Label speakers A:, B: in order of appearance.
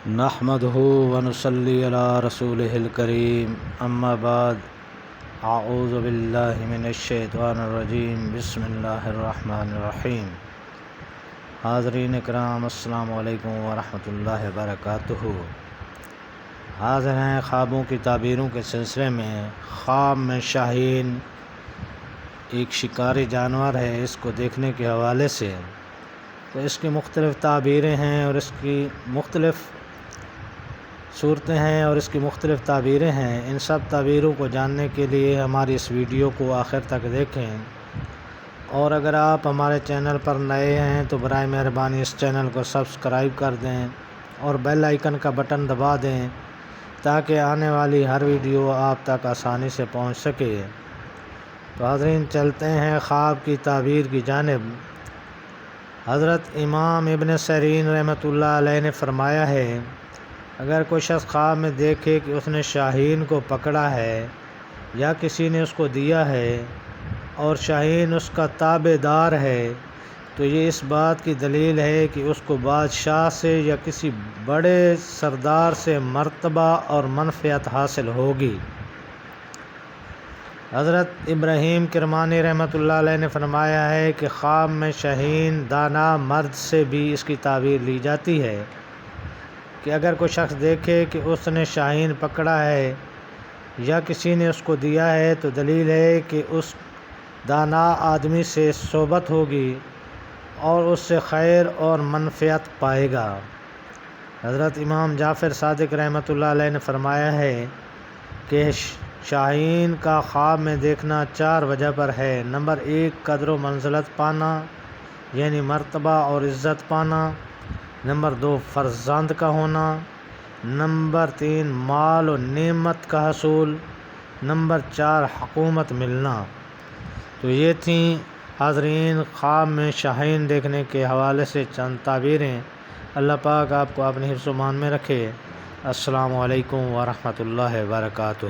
A: نحمدہ ونصلی علی رسولہ الکریم، اما بعد، اعوذ باللہ من الشیطان الرجیم، بسم اللہ الرحمن الرحیم۔ حاضرین اکرام، السلام علیکم ورحمۃ اللہ وبرکاتہ۔ حاضر ہیں خوابوں کی تعبیروں کے سلسلے میں۔ خواب میں شاہین ایک شکاری جانور ہے، اس کو دیکھنے کے حوالے سے تو اس کی مختلف تعبیریں ہیں اور اس کی مختلف صورتیں ہیں اور اس کی مختلف تعبیریں ہیں۔ ان سب تعبیروں کو جاننے کے لیے ہماری اس ویڈیو کو آخر تک دیکھیں، اور اگر آپ ہمارے چینل پر نئے ہیں تو برائے مہربانی اس چینل کو سبسکرائب کر دیں اور بیل آئیکن کا بٹن دبا دیں تاکہ آنے والی ہر ویڈیو آپ تک آسانی سے پہنچ سکے۔ تو حاضرین، چلتے ہیں خواب کی تعبیر کی جانب۔ حضرت امام ابن سیرین رحمۃ اللہ علیہ نے فرمایا ہے، اگر کوئی شخص خواب میں دیکھے کہ اس نے شاہین کو پکڑا ہے یا کسی نے اس کو دیا ہے اور شاہین اس کا تابع دار ہے، تو یہ اس بات کی دلیل ہے کہ اس کو بادشاہ سے یا کسی بڑے سردار سے مرتبہ اور منفعت حاصل ہوگی۔ حضرت ابراہیم کرمانی رحمۃ اللہ علیہ نے فرمایا ہے کہ خواب میں شاہین دانا مرد سے بھی اس کی تعبیر لی جاتی ہے کہ اگر کوئی شخص دیکھے کہ اس نے شاہین پکڑا ہے یا کسی نے اس کو دیا ہے تو دلیل ہے کہ اس دانا آدمی سے صحبت ہوگی اور اس سے خیر اور منفعت پائے گا۔ حضرت امام جعفر صادق رحمۃ اللہ علیہ نے فرمایا ہے کہ شاہین کا خواب میں دیکھنا 4 وجہ پر ہے۔ نمبر 1، قدر و منزلت پانا، یعنی مرتبہ اور عزت پانا۔ نمبر 2، فرزند کا ہونا۔ نمبر 3، مال و نعمت کا حصول۔ نمبر 4، حکومت ملنا۔ تو یہ تھیں حاضرین خواب میں شاہین دیکھنے کے حوالے سے چند تعبیریں۔ اللہ پاک آپ کو اپنے حفظ و امان میں رکھے۔ السلام علیکم ورحمۃ اللہ وبرکاتہ۔